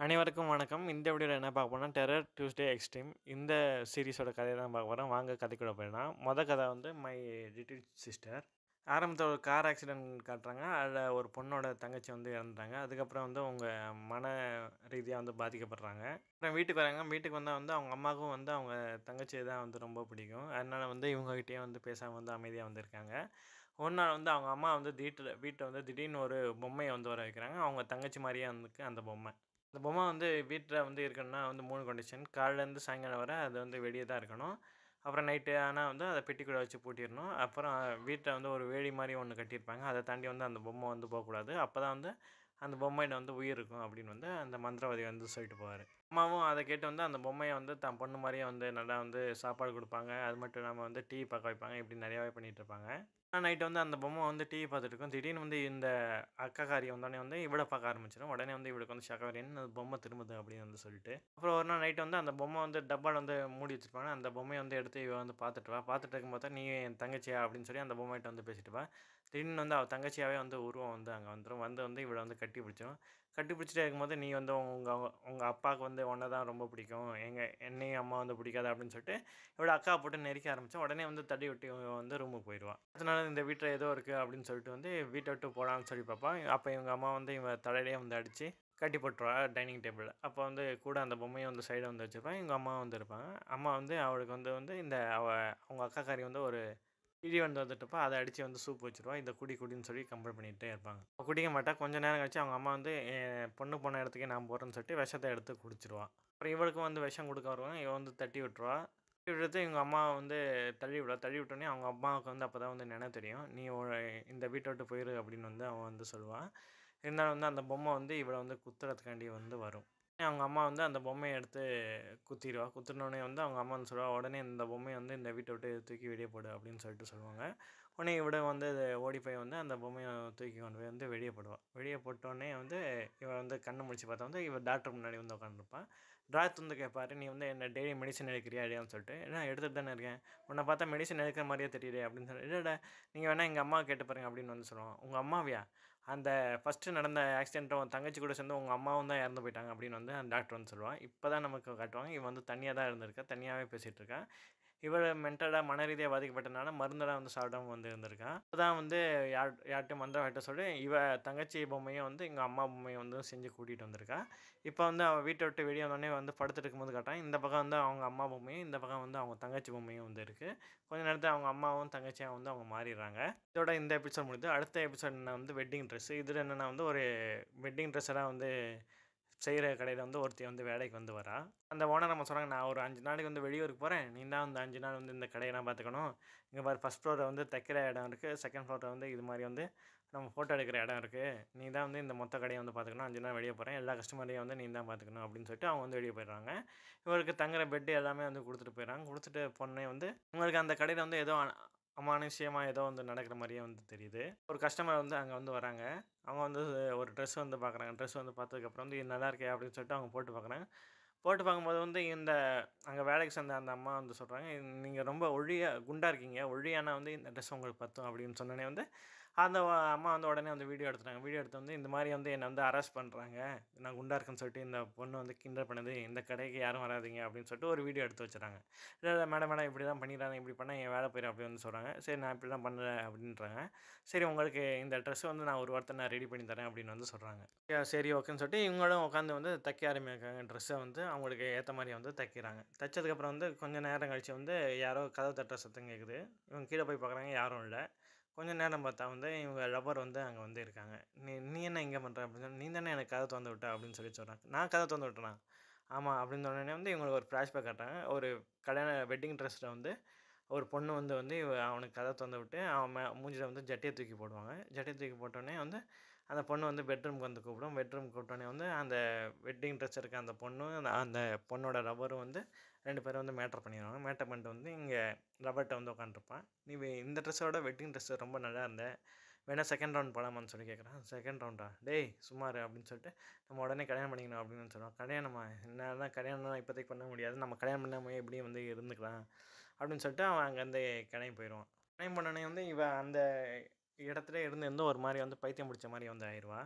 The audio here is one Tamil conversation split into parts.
அனைவருக்கும் வணக்கம். இந்த வீடியோல என்ன பார்க்க போறோம்னா, டெரர் டியூஸ்டே எக்ஸ்ட்ரீம் இந்த சீரிஸோட கதைய தான் பார்க்க போறோம். வாங்க கதைக்குள்ள போயிடலாம். கதை வந்து மை லிட்டில் சிஸ்டர். ஆரம்பத்தில ஒரு கார் ஆக்சிடென்ட் காட்டுறாங்க. அதில ஒரு பொண்ணோட தங்கச்சி வந்து இறந்துட்டாங்க. அதுக்கப்புறம் வந்து அவங்க மன ரீதியா வந்து பாதிக்கப்படுறாங்க. அப்புறம் வீட்டுக்கு வராங்க. வீட்டுக்கு வந்தா வந்து அவங்க அம்மாவுக்கும் வந்து அவங்க தங்கச்சிய தான் வந்து ரொம்ப பிடிக்கும். அதனால வந்து இவங்ககிட்டயே வந்து பேசாம வந்து அமைதியா வந்து இருக்காங்க. ஒரு நாள் வந்து அவங்க அம்மா வந்து வீட்ல வந்து திடீர்னு ஒரு பொம்மைய வந்து வர வைக்கிறாங்க. அவங்க தங்கச்சி மாரியே இருந்துக்கு அந்த பொம்மை. அந்த பொம்மை வந்து வீட்ல வந்து இருக்கணும்னா வந்து 3 கண்டிஷன். காலைலேருந்து சாயங்காலம் வர அது வந்து வெளிய தான் இருக்கணும். அப்புறம் நைட்டு ஆனா வந்து அத பெட்டிக்குள்ள வச்சு பூட்டிறணும். அப்புறம் வீட்ல வந்து ஒரு வேலி மாரி ஒண்ணு கட்டியிருப்பாங்க. அத தாண்டி வந்து அந்த பொம்மை வந்து போக்கூடாது. அப்பதான் வந்து அந்த பொம்மையில வந்து உயிர் இருக்கும் அப்படின்னு வந்து அந்த மந்திரவாதி வந்து சொல்லிட்டு போவாரு. அம்மாவும் அத கேட்டு வந்து அந்த பொம்மைய வந்து தான் பொண்ணு மாரியே வந்து நல்லா வந்து சாப்பாடு குடுப்பாங்க. அது மட்டும் இல்லாம வந்து டிவி பார்க்க வைப்பாங்க. இப்படி நெறையாவே பண்ணிட்டு இருப்பாங்க. நைட் வந்து அந்த பொம்மை வந்து டிவி பார்த்துட்டு இருக்கும். திடீர்னு வந்து இந்த அக்காக்காரி வந்தோனே வந்து இவள பார்க்க ஆரம்பிச்சுரும். உடனே வந்து இவளுக்கு வந்து ஷாக் ஆயிரும். "என்ன பொம்மை திரும்புது?" அப்படின்னு வந்து சொல்லிட்டு. அப்புறம் ஒரு நாள் நைட் வந்து அந்த பொம்மை வந்து டப்பால வந்து மூடி வச்சிருப்பாங்க. அந்த பொம்மைய வந்து எடுத்து இவ வந்து பார்த்துட்டு வா. பார்த்துட்டு இருக்கும்போது தான், "நீ என் தங்கச்சியா?" அப்படின்னு சொல்லி அந்த பொம்மைட்ட வந்து பேசிட்டு வா. திடீர்னு வந்து அவ தங்கச்சியாவே வந்து உருவம் வந்து அங்க வந்துரும். வந்து இவள வந்து கட்டி பிடிச்சிரும். கட்டி பிடிச்சிட்டே இருக்கும்போது, "நீ வந்து உங்க உங்க அப்பாவுக்கு வந்து உன்ன தான் ரொம்ப பிடிக்கும். என்னையும் அம்மா வந்து பிடிக்காது." அப்படின்னு சொல்லிட்டு இவளோட அக்காவ போட்டு நெரிக்க ஆரம்பிச்சா, உடனே வந்து தட்டி விட்டு இவ வந்து ரூமுக்கு போயிருவா. அடுத்த நாள் இந்த வீட்ல ஏதோ இருக்கு அப்படின்னு சொல்லிட்டு வந்து வீட்ட விட்டு போலான்னு சொல்லி பாப்பா. அப்ப இவங்க அம்மா வந்து இவ தலையிலேயே வந்து அடிச்சு கட்டி போட்டுருவா டைனிங் டேபிள்ல. அப்ப வந்து கூட அந்த பொம்மைய வந்து சைடுல வந்து வச்சிருப்பாங்க. இவங்க அம்மா வந்து இருப்பாங்க. அம்மா வந்து அவளுக்கு வந்து வந்து அவங்க அக்காக்காரி வந்து ஒரு இடி வந்து வந்துட்டப்ப அத அடிச்சு வந்து சூப் வச்சுருவா. இத குடி குடின்னு சொல்லி கம்பல் பண்ணிட்டே இருப்பாங்க. அவ குடிக்க மாட்டா. கொஞ்ச நேரம் கழிச்சு அவங்க அம்மா வந்து என் பொண்ணு போன இடத்துக்கே நான் போறேன்னு சொல்லிட்டு விஷத்த எடுத்து குடிச்சுருவா. அப்புறம் இவளுக்கும் வந்து விஷம் குடுக்க வருவாங்க. இவ வந்து தட்டி விட்டுருவா. தட்டி விடுறது இவங்க அம்மா வந்து தள்ளி விடுவா. தள்ளி விட்டோனே அவங்க அம்மாவுக்கு வந்து அப்பதான் வந்து நென தெரியும். "நீ இந்த வீட்ட விட்டு போயிரு" அப்படின்னு வந்து அவ வந்து சொல்லுவா. இருந்தாலும் வந்து அந்த பொம்மை வந்து இவள வந்து குத்துறதுக்காண்டி வந்து வரும். அவங்க அம்மா வந்து அந்த பொம்மைய எடுத்து குத்திருவா. குத்துனோனே வந்து அவங்க அம்மா வந்து சொல்லுவா, "உடனே இந்த பொம்மைய வந்து இந்த வீட்ட விட்டு தூக்கி வெளிய போடு" அப்படின்னு சொல்லிட்டு சொல்லுவாங்க. உடனே இவளும் வந்து ஓடி போய் வந்து அந்த பொம்மைய தூக்கி கொண்டு போய் வந்து வெளிய போடுவா. வெளிய போட்டோனே வந்து இவ வந்து கண்ணு முழிச்சு பார்த்தா வந்து இவ டாக்டர் முன்னாடி வந்து உட்காந்துருப்பா. டாக்டர் வந்து கேட்பாரு, "நீ வந்து என்ன டெய்லி மெடிசின் எடுக்கிறியா இல்லையான்னு?" சொல்லிட்டு. எடுத்துட்டு தானே இருக்கேன். உன்ன பார்த்தா மெடிசின் எடுக்கிற மாரியே தெரியலையே" அப்படின்னு சொல்லி. "இல்லடா, நீங்க வேணா எங்க அம்மாவ கேட்டு பாருங்க" அப்படின்னு வந்து சொல்லுவான். "உங்க அம்மாவையா? அந்த ஃபர்ஸ்ட்டு நடந்த ஆக்சிடென்ட்ல உன் தங்கச்சி கூட சேர்ந்து உங்க அம்மாவும் தான் இறந்து போயிட்டாங்க" அப்படின்னு வந்து அந்த டாக்டர் வந்து சொல்லுவான். இப்ப தான் நமக்கு காட்டுவாங்க. இவ வந்து தனியா தான் இருந்திருக்கா. தனியாவே பேசிட்டு இருக்கா. இவ மென்டலா மன ரீதியா பாதிக்கப்பட்டனால மருந்தெல்லாம் வந்து சாப்பிடாம வந்து இருந்திருக்கா. அப்பதான் வந்து யார்ட்டயும் மந்திரவாதிட்ட சொல்லி இவ தங்கச்சி பொம்மையும் வந்து எங்க அம்மா பொம்மையும் வந்து செஞ்சு கூட்டிட்டு வந்திருக்கா. இப்ப வந்து அவ வீட்ட விட்டு வெளிய வந்தோனே வந்து படுத்துட்டு இருக்கும்போது காட்டுறான். இந்த பக்கம் வந்து அவங்க அம்மா பொம்மையும், இந்த பக்கம் வந்து அவங்க தங்கச்சி பொம்மையும் வந்து இருக்கு. கொஞ்ச நேரத்துல அவங்க அம்மாவும், தங்கச்சியா வந்து அவங்க மாறிர்றாங்க. இதோட இந்த எபிசோட் முடியுது. அடுத்த எபிசோட் என்ன வந்து வெட்டிங் ட்ரெஸ். இதுல என்னன்னா வந்து ஒரு வெட்டிங் ட்ரெஸ் எல்லாம் வந்து செய்ற கடையில வந்து ஒருத்தி வந்து வேலைக்கு வந்து வரா. அந்த ஓனர் அம்மா சொல்றாங்க, "நான் ஒரு 5 நாளைக்கு வந்து வெளியூருக்கு போறேன். நீ தான் வந்து 5 நாள் வந்து இந்த கடையெல்லாம் பார்த்துக்கணும். இங்க பாரு, ஃபர்ஸ்ட் ஃப்ளோர்ல வந்து தைக்கிற இடம் இருக்கு. செகண்ட் ஃப்ளோர்ல வந்து இது மாரி வந்து நம்ம ஃபோட்டோ எடுக்கிற இடம் இருக்கு. நீ தான் வந்து இந்த மொத்த கடைய வந்து பார்த்துக்கணும். 5 நாள் வெளிய போறேன். எல்லா கஸ்டமரையும் வந்து நீ தான் பார்த்துக்கணும்" அப்படின்னு சொல்லிட்டு அவங்க வந்து வெளிய போயிடுறாங்க. இவருக்கு தங்குற பெட் எல்லாமே வந்து குடுத்துட்டு போயிடுறாங்க. குடுத்துட்டு போனோனே வந்து உங்களுக்கு அந்த கடையில வந்து ஏதோ அமானுஷ்யமா ஏதோ வந்து நடக்கிற மாரியே வந்து தெரியுது. ஒரு கஸ்டமர் வந்து அங்க வந்து வராங்க. அவங்க வந்து ஒரு ட்ரெஸ் வந்து பார்க்குறாங்க. ட்ரெஸ் வந்து பார்த்ததுக்கப்புறம் வந்து, "இது நல்லாயிருக்கே" அப்படின்னு சொல்லிட்டு அவங்க போட்டு பார்க்குறாங்க. போட்டு பார்க்கும்போது வந்து அங்க வேலைக்கு சேர்ந்த அந்த அம்மா வந்து சொல்றாங்க, "நீங்க ரொம்ப குண்டா இருக்கீங்க. ஒல்லியானா வந்து இந்த ட்ரெஸ் உங்களுக்கு பத்தும்" அப்படின்னு சொன்னோனே வந்து, அந்த அம்மா வந்து உடனே வந்து வீடியோ எடுத்துட்டாங்க. வீடியோ எடுத்து வந்து, "இந்த மாரி வந்து என்ன வந்து ஹராஸ் பண்றாங்க. நான் குண்டா இருக்கேன்னு சொல்லிட்டு இந்த பொண்ணு வந்து கிண்டல் பண்ணுது. இந்த கடைக்கு யாரும் வராதீங்க" அப்படின்னு சொல்லிட்டு ஒரு வீடியோ எடுத்து வச்சுறாங்க. "இல்ல, இல்ல மேடம், மேடம் இப்படி தான் பண்ணிடாதீங்க. இப்படி பண்ணா என் வேலை போயிரும்" அப்படின்னு வந்து சொல்றாங்க. "சரி, நான் இப்படிலாம் பண்ணல" அப்படின்றாங்க. "சரி, உங்களுக்கு இந்த ட்ரெஸ் வந்து நான் ஒரு வாரத்துல நான் ரெடி பண்ணி தரேன்" அப்படின்னு வந்து சொல்றாங்க. சரி ஓகேன்னு சொல்லிட்டு இவங்களும் உட்காந்து வந்து தைக்க ஆரம்பிக்கிறாங்க. ட்ரெஸ்ஸ வந்து அவங்களுக்கு ஏத்த மாரி வந்து தைக்கிறாங்க. தைச்சதுக்கப்புறம் வந்து கொஞ்ச நேரம் கழிச்சு வந்து யாரோ கதவு தட்டுற சத்தம் கேட்குது. இவங்க கீழ போய் பார்க்குறாங்க, யாரும் இல்ல. கொஞ்ச நேரம் பார்த்தா வந்து இவங்க லவ்வர் வந்து அங்க வந்து இருக்காங்க. "நீ நீ என்ன இங்க பண்ற?" அப்படின்னு சொல்லி, "நீ தானே எனக்கு கதவு தொறந்து விட்ட" அப்படின்னு சொல்லி சொல்றாங்க. "நான் கதவு தொறந்து விட்டேனா?" "ஆமா" அப்படின்னு சொன்னோனே வந்து இவங்களுக்கு ஒரு ஃப்ளாஷ்பேக் காட்டுறாங்க. ஒரு கல்யாண வெட்டிங் ட்ரெஸ்ல வந்து ஒரு பொண்ணு வந்து வந்து அவனுக்கு கதவ தொறந்து விட்டு, அவன் மூஞ்சில வந்து ஜட்டிய தூக்கி போடுவாங்க. ஜட்டிய தூக்கி போட்டோனே வந்து, அந்த பொண்ணு வந்து பெட்ரூம்க்கு வந்து கூப்பிடும். பெட்ரூம்க்கு கூப்பிட்டோனே வந்து, அந்த வெட்டிங் ட்ரெஸ் இருக்க அந்த பொண்ணும், அந்த பொண்ணோட லவ்வரும் வந்து 2 பேரும் வந்து மேட்டர் பண்ணிருவாங்க. மேட்டர் பண்ணிட்டு வந்து இங்க லவ்வர்ட்ட வந்து உட்காந்துருப்பான். "நீ இந்த ட்ரெஸ்ஸோட வெட்டிங் ட்ரெஸ் ரொம்ப நல்லா இருந்த. வேணா செகண்ட் ரவுண்ட் போலாமான்னு?" சொல்லி கேட்குறான். "செகண்ட் ரவுண்டா? டேய் சும்மா இரு" அப்படின்னு சொல்லிட்டு, "நம்ம உடனே கல்யாணம் பண்ணிக்கணும்" அப்படின்னு சொல்லுவான். "கல்யாணமா? என்னால கல்யாணம்லாம் இப்போதைக்கு பண்ண முடியாது. நம்ம கல்யாணம் பண்ணாமயே எப்படியும் வந்து இருந்துக்கலாம்" அப்படின்னு சொல்லிட்டு அவன் அங்கேருந்து கிளம்பி போயிருவான். கிளம்பி போனோனே வந்து இவ அந்த இடத்துலயே இருந்து ஒரு மாரி வந்து பைத்தியம் பிடிச்ச மாரி வந்து ஆயிருவா.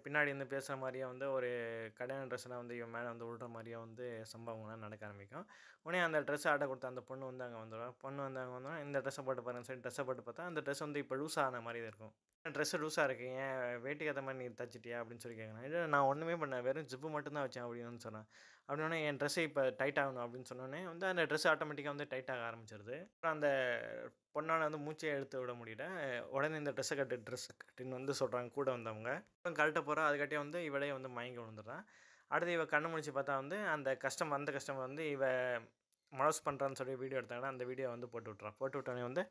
பின்னாடி இருந்து பேசுகிற மாதிரியே வந்து ஒரு கல்யாண ட்ரெஸ்லாம் வந்து இவன் மேலே வந்து விழுற மாதிரியே வந்து சம்பவங்கள்லாம் நடக்க ஆரம்பிக்கும். உடனே அந்த ட்ரெஸ் ஆர்டர் கொடுத்த அந்த பொண்ணு வந்து அங்கே வந்துடுவா. பொண்ணு வந்து அங்கே வந்தோடனே இந்த ட்ரெஸ்ஸை போட்டு பாருங்கன்னு சொல்லி ட்ரெஸ்ஸை போட்டு பார்த்தா அந்த ட்ரெஸ் வந்து இப்போ லூஸ் ஆன மாதிரி இருக்கும். ட்ரெஸ்ஸு லூஸாக இருக்கு. ஏன் வேட்டிக்கு ஏத்த மாரி நீ தச்சுட்டியா? அப்படின்னு சொல்லி கேட்குறான். இல்ல நான் ஒண்ணுமே பண்ணல. வெறும் ஜிப்பு மட்டும் தான் வச்சேன் அப்படின்னு வந்து சொன்னான். அப்படின்னோனே என் ட்ரெஸ்ஸு இப்ப டைட் ஆகணும் அப்படின்னு சொன்னோனே வந்து அந்த ட்ரெஸ் ஆட்டோமேட்டிக்கா வந்து டைட் ஆக ஆரம்பிச்சுருது. அப்புறம் அந்த பொண்ணால வந்து மூச்சே இழுத்து விட முடியல. உடனே இந்த ட்ரெஸ்ஸ கட்டுன்னு வந்து சொல்றாங்க கூட வந்தவங்க. அப்புறம் கழட்ட போறா. அதுக்காட்டியும் வந்து இவளே வந்து மயங்கி விழுந்துடுறா. அடுத்து இவ கண்ணு முழிச்சு பார்த்தா வந்து அந்த கஸ்டமர் வந்து இவ மலஸ் பண்றான்னு சொல்லி வீடியோ எடுத்தாங்கன்னா, அந்த வீடியோ வந்து போட்டு விட்றா. போட்டு விட்டோனே வந்து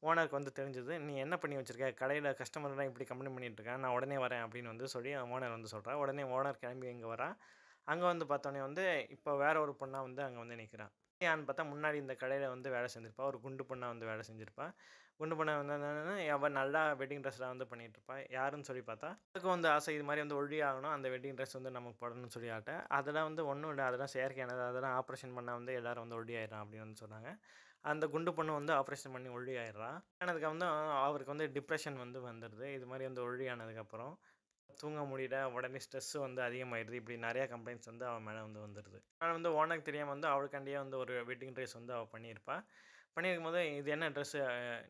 ஓனருக்கு வந்து தெரிஞ்சது. "நீ என்ன பண்ணி வச்சிருக்க? கடையில கஸ்டமர்லாம் இப்படி கம்ப்ளைண்ட் பண்ணிட்டு இருக்கான். நான் உடனே வரேன்." அப்படின்னு வந்து சொல்லி ஓனர் வந்து சொல்றா. உடனே ஓனர் கிளம்பி இங்க வரா. அங்க வந்து பார்த்தோனே வந்து இப்போ வேற ஒரு பொண்ணா வந்து அங்க வந்து நிக்கிறா. யான்னு பார்த்தா முன்னாடி இந்த கடையில வந்து வேலை செஞ்சிருப்பா. ஒரு குண்டு பொண்ணா வந்து வேலை செஞ்சிருப்பா. குண்டு பொண்ணா வந்து அவ நல்லா வெட்டிங் ட்ரெஸ்லாம் வந்து பண்ணிட்டுருப்பா. யாருன்னு சொல்லி பார்த்தா, அவளுக்கும் வந்து ஆசை இது மாரி வந்து ஒல்லி ஆகணும். அந்த வெட்டிங் ட்ரெஸ் வந்து நமக்கு போடணும்னு சொல்லி ஆட்ட. அதெல்லாம் வந்து ஒண்ணும் இல்ல. அதெல்லாம் செயற்கையானது. அதெல்லாம் ஆப்ரேஷன் பண்ணா வந்து எல்லாரும் வந்து ஒல்லி ஆயிடலாம் அப்படின்னு வந்து சொன்னாங்க. அந்த குண்டு பொண்ணு வந்து ஆப்ரேஷன் பண்ணி ஒல்லி ஆயிடுறா. ஆனதுக்கு வந்து அவருக்கு வந்து டிப்ரஷன் வந்து வந்துடுது. இது மாரி வந்து ஒல்லி ஆனதுக்கப்புறம். தூங்க முடியல. உடனே ஸ்ட்ரெஸ் வந்து அதிகமாயிடுது. இப்படி நெறைய கம்ப்ளைண்ட்ஸ் வந்து அவ மேல வந்து வந்துருது. ஆனா வந்து ஓனருக்கு தெரியாம வந்து அவளுக்காண்டியே வந்து ஒரு வெட்டிங் ட்ரெஸ் வந்து அவ பண்ணியிருப்பா. பண்ணியிருக்கும்போது, "இது என்ன ட்ரெஸ்ஸு?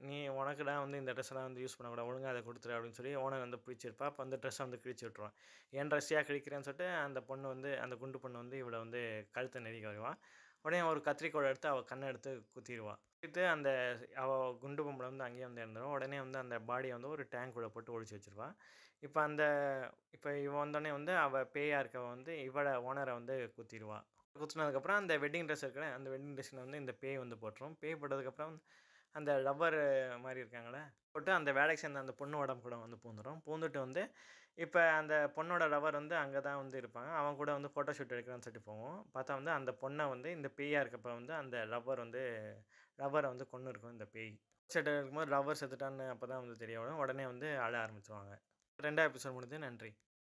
நீ உனக்குலாம் வந்து இந்த ட்ரெஸ்லாம் வந்து யூஸ் பண்ணக்கூடாது. ஒழுங்கா அத குடுத்துரு" அப்படின்னு சொல்லி ஓனர் வந்து பிடிச்சிருப்பா. அப்ப அந்த ட்ரெஸ்ஸ வந்து கிழிச்சு விட்டுருவான். "என் ட்ரெஸ்ஸையா கிழிக்கிறேன்னு" சொல்லிட்டு அந்த பொண்ணு வந்து அந்த குண்டு பொண்ணு வந்து இவள வந்து கழுத்த நெரிக்க வருவா. உடனே ஒரு கத்திரிக்கோல் எடுத்து அவ கண்ண எடுத்து குத்திருவா. குத்திட்டு அந்த அவ குண்டு பொம்பள வந்து அங்கேயே வந்து இறந்துரும். உடனே வந்து அந்த பாடிய வந்து ஒரு டேங்க்குள்ள போட்டு ஒளிச்சு வச்சுருவா. இப்ப அந்த இப்ப இவ வந்தோனே வந்து அவ பேயா இருக்கவ வந்து இவள ஓனர வந்து குத்திருவா. குத்துனதுக்கப்புறம் அந்த வெட்டிங் ட்ரெஸ் இருக்குல்ல, அந்த வெட்டிங் ட்ரெஸ்ல வந்து இந்த பேய் வந்து போட்டுரும். பேய் போட்டதுக்கப்புறம் அந்த லவ்வர் மாரி இருக்காங்கல்ல, போட்டு அந்த வேலைக்கு சேர்ந்த அந்த பொண்ணு உடம்பு கூட வந்து பூந்துரும். பூந்துட்டு வந்து இப்ப அந்த பொண்ணோட லவ்வர் வந்து அங்க தான் வந்து இருப்பாங்க. அவன் கூட வந்து ஃபோட்டோ ஷூட் எடுக்கலான்னு சொல்லிட்டு போவோம். பார்த்தா வந்து அந்த பொண்ண வந்து இந்த பேயா இருக்கப்ப வந்து அந்த லவ்வர வந்து கொன்னுருக்கும் இந்த பேய். செட் இருக்கும்போது லவ்வர் செத்துட்டான்னு அப்பதான் வந்து தெரிய வரும். உடனே வந்து அழ ஆரம்பிச்சுருவாங்க. 2வது எபிசோட் முடிஞ்சது. நன்றி.